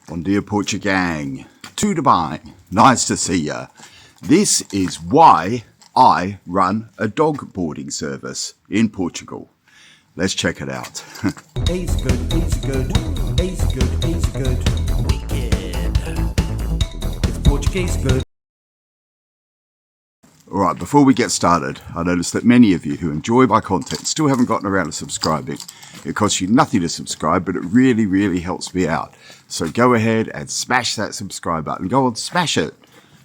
Bon dia, Portugal. To Dubai. Nice to see ya. This is why I run a dog boarding service in Portugal. Let's check it out. A's good, A's good, A's good, A's good. Wicked. It's Portuguese good. Alright, before we get started, I noticed that many of you who enjoy my content still haven't gotten around to subscribing. It costs you nothing to subscribe, but it really, really helps me out. So go ahead and smash that subscribe button. Go on, smash it.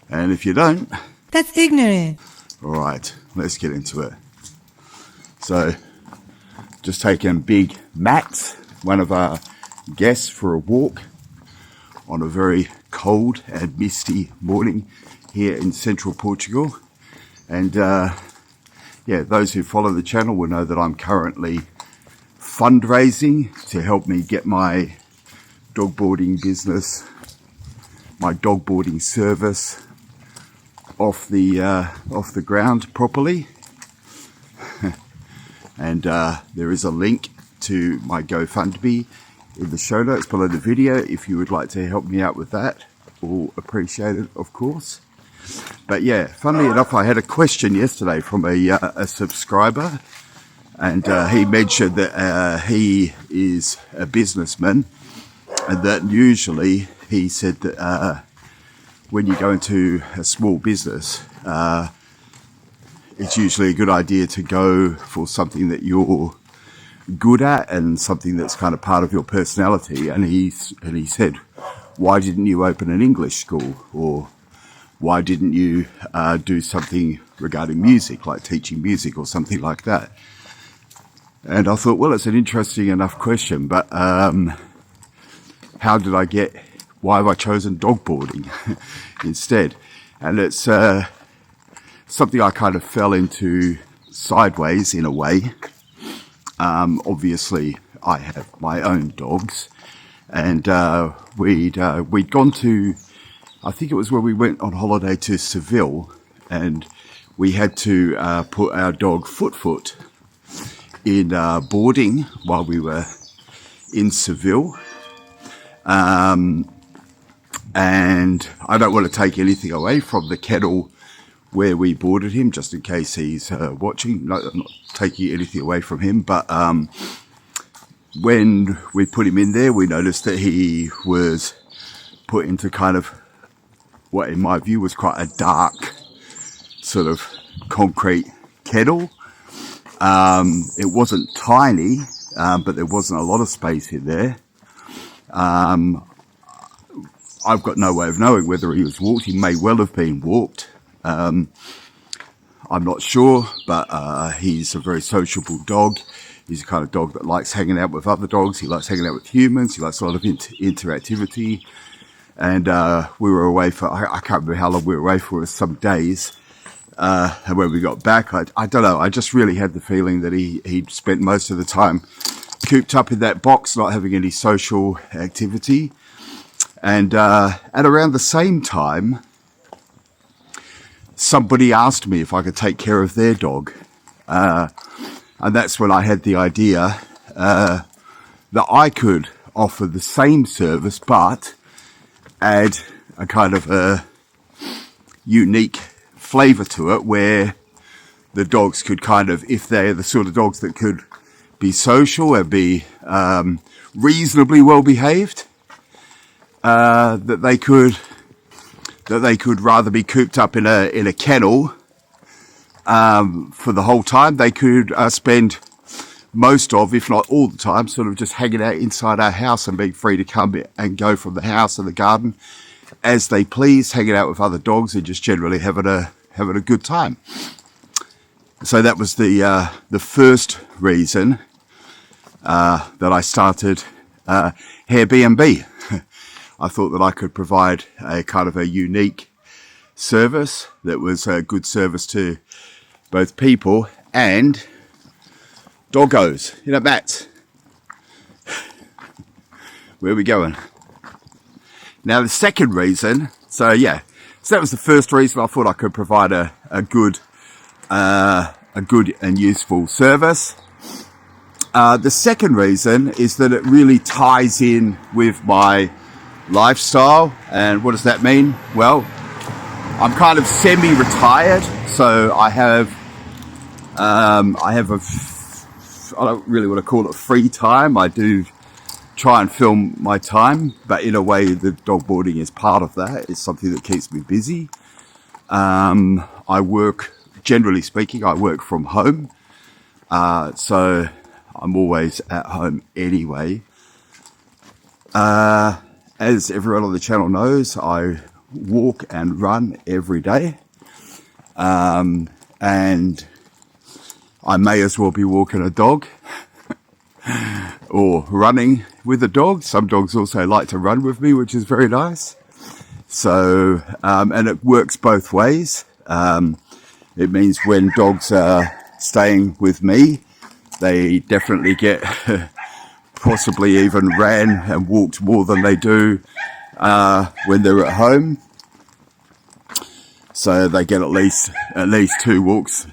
And if you don't... That's ignorant. Alright, let's get into it. So, just taking Big Matt, one of our guests, for a walk on a very cold and misty morning here in central Portugal. And yeah, those who follow the channel will know that I'm currently fundraising to help me get my dog boarding business, my dog boarding service off the ground properly. And there is a link to my GoFundMe in the show notes below the video if you would like to help me out with that. All appreciated, of course. But yeah, funnily enough, I had a question yesterday from a subscriber, and he mentioned that he is a businessman, and that usually he said that when you go into a small business, it's usually a good idea to go for something that you're good at and something that's kind of part of your personality. And he said, why didn't you open an English school? Or why didn't you do something regarding music, like teaching music or something like that? And I thought, well, it's an interesting enough question, but why have I chosen dog boarding instead? And it's something I kind of fell into sideways in a way. Obviously, I have my own dogs, and we'd gone to, I think it was where we went on holiday to Seville, and we had to put our dog Foot in boarding while we were in Seville. And I don't want to take anything away from the kennel where we boarded him, just in case he's watching. No, I'm not taking anything away from him, but when we put him in there, we noticed that he was put into kind of what in my view was quite a dark sort of concrete kennel. It wasn't tiny, but there wasn't a lot of space in there. I've got no way of knowing whether he was walked. He may well have been walked. I'm not sure, but he's a very sociable dog. He's the kind of dog that likes hanging out with other dogs. He likes hanging out with humans. He likes a lot of interactivity. And we were away for, I can't remember how long we were away for, some days. And when we got back, I don't know, I just really had the feeling that he'd spent most of the time cooped up in that box, not having any social activity. And at around the same time, somebody asked me if I could take care of their dog. And that's when I had the idea that I could offer the same service, but add a kind of a unique flavour to it, where the dogs could kind of, if they're the sort of dogs that could be social and be reasonably well behaved, that they could rather be cooped up in a kennel for the whole time. They could spend most of, if not all the time, sort of just hanging out inside our house and being free to come and go from the house and the garden as they please, hanging out with other dogs and just generally having a good time. So that was the first reason that I started HairB&B. I thought that I could provide a kind of a unique service that was a good service to both people and doggos. You know, Matt. Where are we going? Now, the second reason, so that was the first reason I thought I could provide a good and useful service. The second reason is that it really ties in with my lifestyle. And what does that mean? Well, I'm kind of semi-retired, so I have I don't really want to call it free time. I do try and film my time, but in a way the dog boarding is part of that. It's something that keeps me busy. I work, generally speaking, I work from home, so I'm always at home anyway. As everyone on the channel knows, I walk and run every day, and I may as well be walking a dog or running with a dog. Some dogs also like to run with me, which is very nice. So, and it works both ways. It means when dogs are staying with me, they definitely get possibly even ran and walked more than they do when they're at home. So they get at least 2 walks,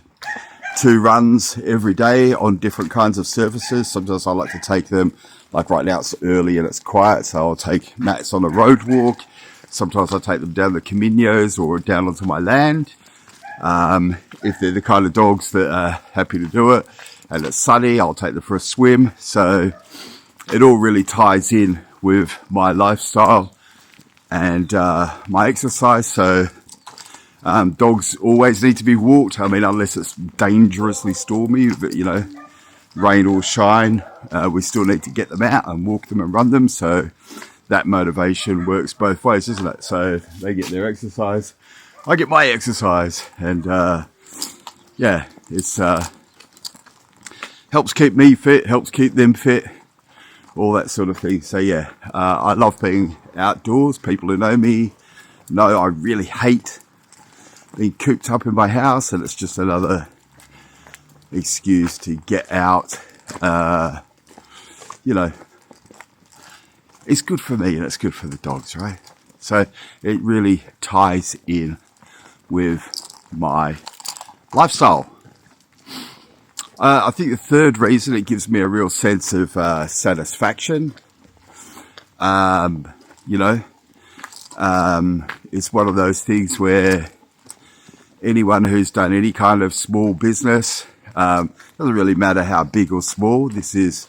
2 runs every day on different kinds of surfaces. Sometimes I like to take them, like right now it's early and it's quiet, so I'll take Max on a road walk. Sometimes I take them down the Caminos or down onto my land. If they're the kind of dogs that are happy to do it and it's sunny, I'll take them for a swim. So it all really ties in with my lifestyle and my exercise. So dogs always need to be walked. I mean, unless it's dangerously stormy, but you know, rain or shine, we still need to get them out and walk them and run them. So that motivation works both ways, isn't it? So they get their exercise, I get my exercise, and yeah, it's helps keep me fit, helps keep them fit, all that sort of thing. So yeah, I love being outdoors. People who know me know I really hate being cooped up in my house, and it's just another excuse to get out. You know, it's good for me and it's good for the dogs, right? So it really ties in with my lifestyle. I think the third reason, it gives me a real sense of satisfaction. You know, it's one of those things where anyone who's done any kind of small business, doesn't really matter how big or small. This is,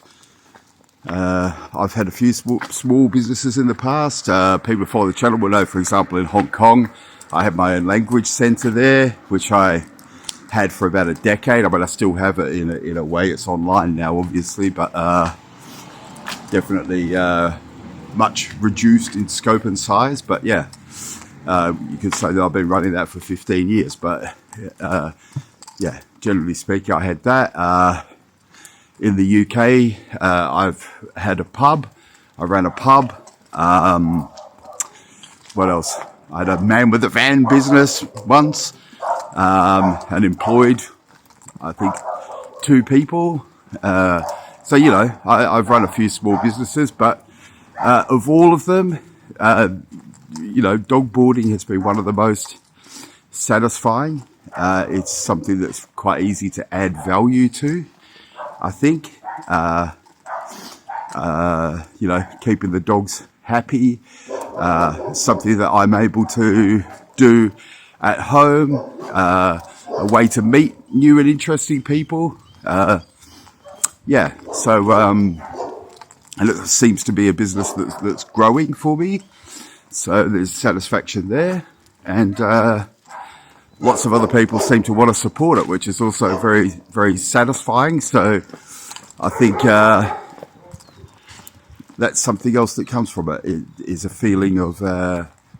I've had a few small businesses in the past. People who follow the channel will know, for example, in Hong Kong, I have my own language center there, which I had for about a decade. I mean, I still have it in a way. It's online now, obviously, but definitely much reduced in scope and size. But yeah, you could say that I've been running that for 15 years. But yeah, generally speaking, I had that. In the UK, I've had a pub. I ran a pub. What else? I had a man with a van business once, and employed, I think, 2 people. So, you know, I've run a few small businesses, but of all of them, you know, dog boarding has been one of the most satisfying. It's something that's quite easy to add value to, I think. You know, keeping the dogs happy, something that I'm able to do at home, a way to meet new and interesting people. Yeah, so, and it seems to be a business that's growing for me. So there's satisfaction there. And lots of other people seem to want to support it, which is also very, very satisfying. So I think that's something else that comes from it, is a feeling of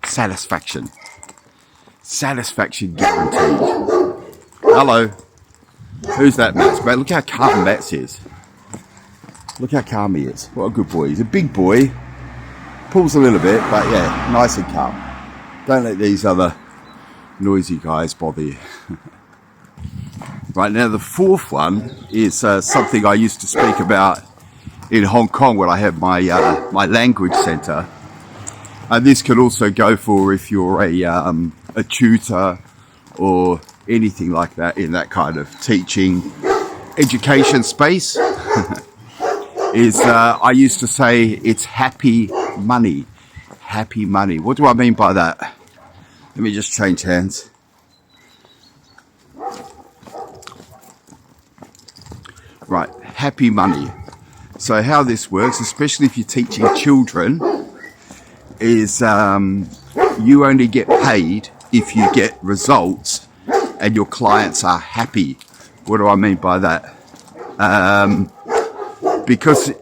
satisfaction. Satisfaction guaranteed. Hello. Who's that, Max? Mate, look how calm Max is. Look how calm he is. What a good boy. He's a big boy. Pulls a little bit, but yeah, nice and calm. Don't let these other noisy guys bother you. Right, now the fourth one is something I used to speak about in Hong Kong when I had my my language centre. And this could also go for if you're a tutor or anything like that in that kind of teaching education space. I used to say it's happy money. happy money. What do I mean by that? Let me just change hands. Right, happy money. So how this works, especially if you're teaching children, is you only get paid if you get results and your clients are happy. What do I mean by that? Because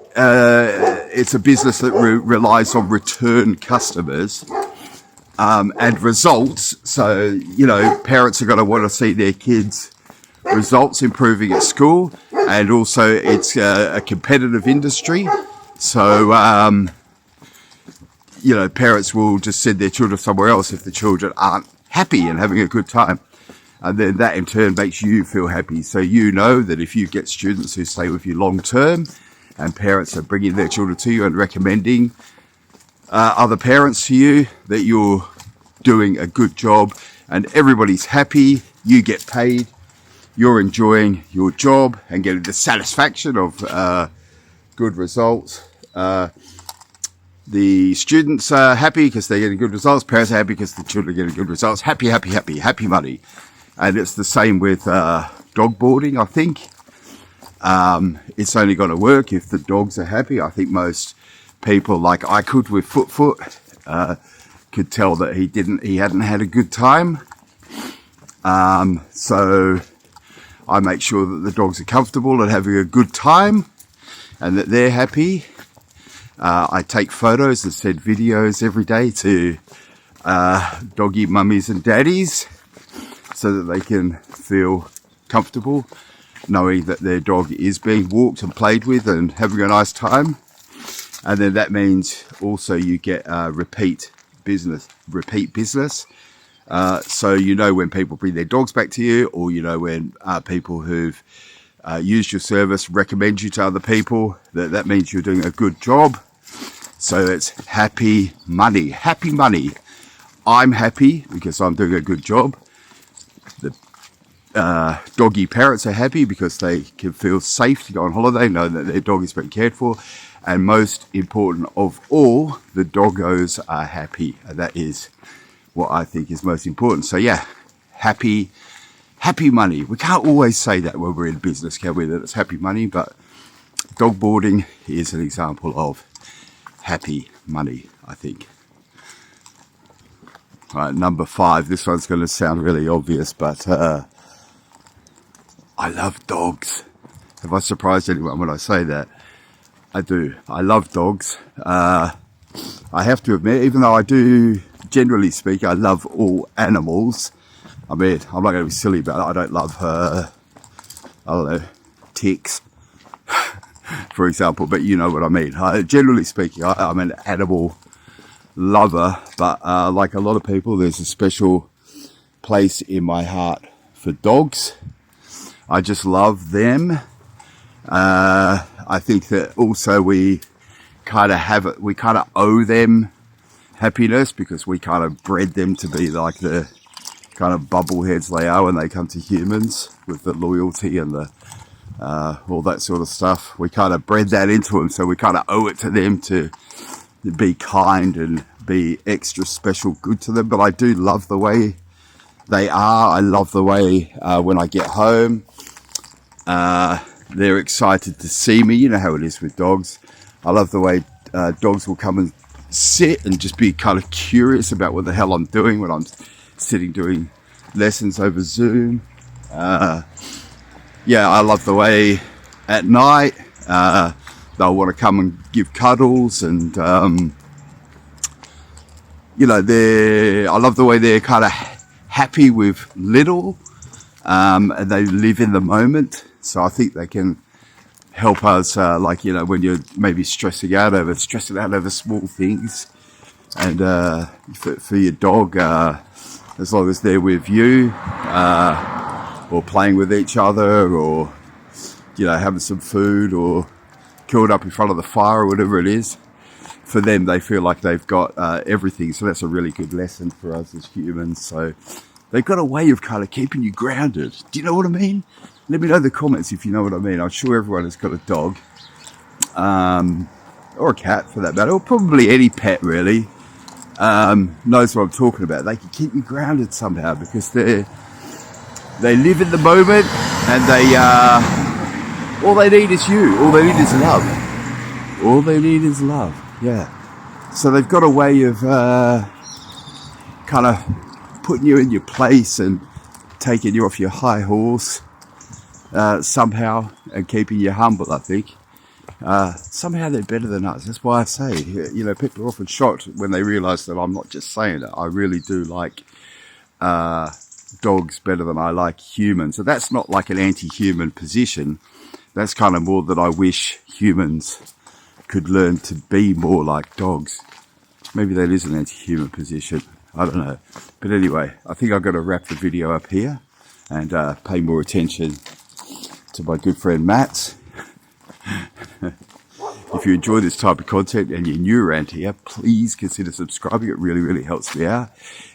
it's a business that relies on return customers and results. So, you know, parents are going to want to see their kids' results improving at school. And also it's a competitive industry. So, you know, parents will just send their children somewhere else if the children aren't happy and having a good time. And then that in turn makes you feel happy. So you know that if you get students who stay with you long term and parents are bringing their children to you and recommending other parents to you, that you're doing a good job and everybody's happy, you get paid, you're enjoying your job and getting the satisfaction of good results. The students are happy because they're getting good results. Parents are happy because the children are getting good results. Happy, happy, happy, happy money. And it's the same with dog boarding, I think. It's only going to work if the dogs are happy. I think most people, like I could with Foot, could tell that he hadn't had a good time. So I make sure that the dogs are comfortable and having a good time and that they're happy. I take photos and send videos every day to doggy mummies and daddies so that they can feel comfortable knowing that their dog is being walked and played with and having a nice time. And then that means also you get repeat business. So you know when people bring their dogs back to you, or you know when people who've used your service recommend you to other people, that means you're doing a good job. So it's happy money. Happy money. I'm happy because I'm doing a good job. The doggy parents are happy because they can feel safe to go on holiday, know that their dog is being cared for. And most important of all, the doggos are happy. And that is what I think is most important. So yeah, happy money. We can't always say that when we're in business, can we, that it's happy money, but dog boarding is an example of happy money, I think. All right, number 5. This one's going to sound really obvious, but I love dogs. Have I surprised anyone when I say that? I do. I love dogs. I have to admit, even though I do, generally speaking, I love all animals. I mean, I'm not going to be silly about it. I don't love, I don't know, ticks, for example, but you know what I mean. Generally speaking, I'm an animal lover, but like a lot of people, there's a special place in my heart for dogs. I just love them. I think that also we kind of owe them happiness because we kind of bred them to be like the kind of bubbleheads they are when they come to humans, with the loyalty and the all that sort of stuff. We kind of bred that into them, so we kind of owe it to them to be kind and be extra special good to them. But I do love the way they are. I love the way when I get home, they're excited to see me. You know how it is with dogs. I love the way dogs will come and sit and just be kind of curious about what the hell I'm doing when I'm sitting doing lessons over Zoom. Yeah, I love the way at night they'll want to come and give cuddles, and you know, I love the way they're kind of happy with little, and they live in the moment. So I think they can help us, like, you know, when you're maybe stressing out over small things. And for your dog, as long as they're with you, or playing with each other, or, you know, having some food, or curled up in front of the fire, or whatever it is, for them, they feel like they've got everything. So that's a really good lesson for us as humans. So they've got a way of kind of keeping you grounded. Do you know what I mean? Let me know in the comments if you know what I mean. I'm sure everyone has got a dog, or a cat for that matter, or probably any pet really. knows what I'm talking about. They can keep you grounded somehow because they live in the moment, and all they need is you. All they need is love. All they need is love. Yeah. So they've got a way of kind of putting you in your place and taking you off your high horse somehow, and keeping you humble, I think. Somehow they're better than us. That's why I say, you know, people are often shocked when they realise that I'm not just saying it. I really do like dogs better than I like humans. So that's not like an anti-human position. That's kind of more that I wish humans could learn to be more like dogs. Maybe that is an anti-human position. I don't know. But anyway, I think I've got to wrap the video up here and pay more attention to my good friend Matt. If you enjoy this type of content and you're new around here, please consider subscribing. It really, really helps me out.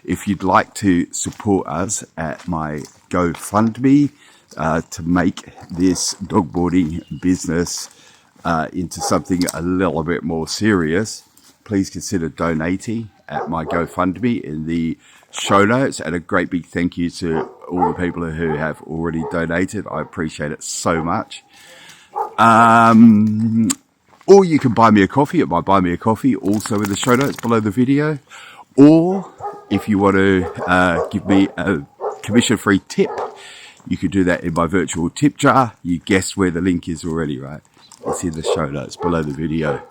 If you'd like to support us at my GoFundMe to make this dog boarding business into something a little bit more serious, please consider donating at my GoFundMe in the show notes. And a great big thank you to all the people who have already donated. I appreciate it so much. Or you can buy me a coffee at my Buy Me a Coffee, also in the show notes below the video. Or if you want to give me a commission-free tip, you could do that in my virtual tip jar. You guessed where the link is already, right? It's in the show notes below the video.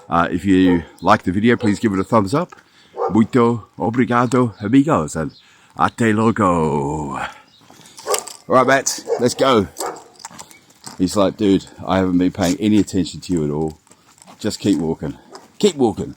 If you like the video, please give it a thumbs up. Muito obrigado, amigos, and ate logo. All right, Matt, let's go. He's like, dude, I haven't been paying any attention to you at all. Just keep walking. Keep walking.